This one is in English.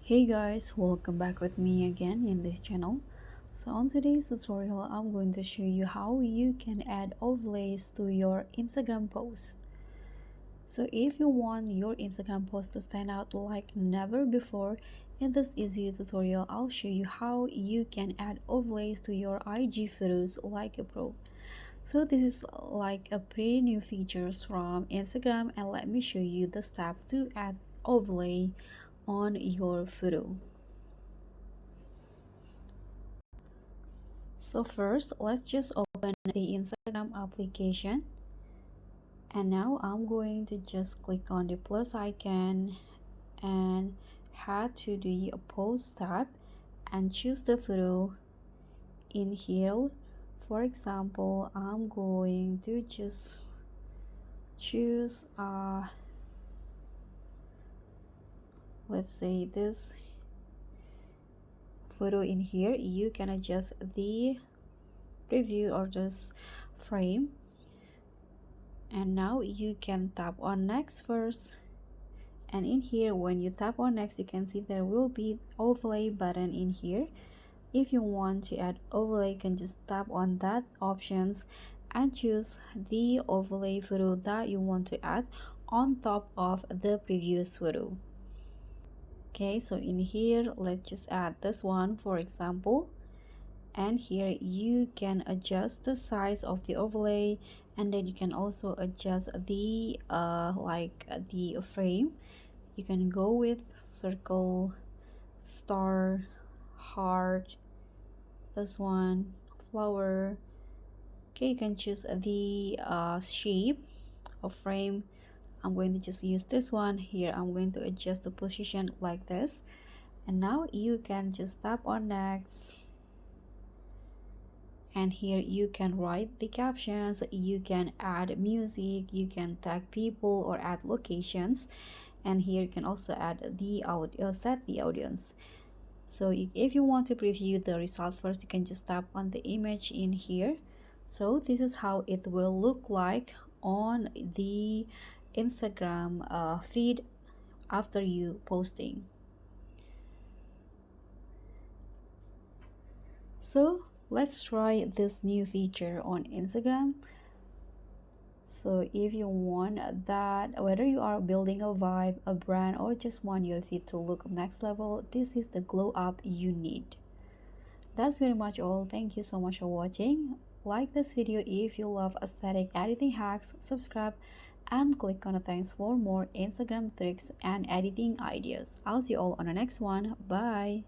Hey guys, welcome back with me again in this channel. So on today's tutorial, I'm going to show you how you can add overlays to your Instagram post. So if you want your Instagram post to stand out like never before, in this easy tutorial, I'll show you how you can add overlays to your IG photos like a pro. So this is like a pretty new features from Instagram, and let me show you the step to add overlay on your photo. So first, let's just open the Instagram application, and now I'm going to just click on the plus icon and head to the post tab and choose the photo in here. For example, I'm going to just choose let's say this photo in here. You can adjust the preview or this frame, and now you can tap on next first, and in here when you tap on next you can see there will be overlay button in here. If you want to add overlay, you can just tap on that options and choose the overlay photo that you want to add on top of the previous photo. Okay, so in here let's just add this one for example, and here you can adjust the size of the overlay, and then you can also adjust the the frame. You can go with circle, star, heart, this one, flower. Okay, you can choose the shape of frame. I'm going to just use this one here. I'm going to adjust the position like this, and now you can just tap on next, and here you can write the captions, you can add music, you can tag people or add locations, and here you can also add the audio, set the audience. So if you want to preview the result first, you can just tap on the image in here. So this is how it will look like on the Instagram feed after you posting. So let's try this new feature on Instagram. So if you want that, whether you are building a vibe, a brand, or just want your feed to look next level, this is the glow up you need. That's very much all. Thank you so much for watching. Like this video if you love aesthetic editing hacks, subscribe and click on the thanks for more Instagram tricks and editing ideas. I'll see you all on the next one. Bye.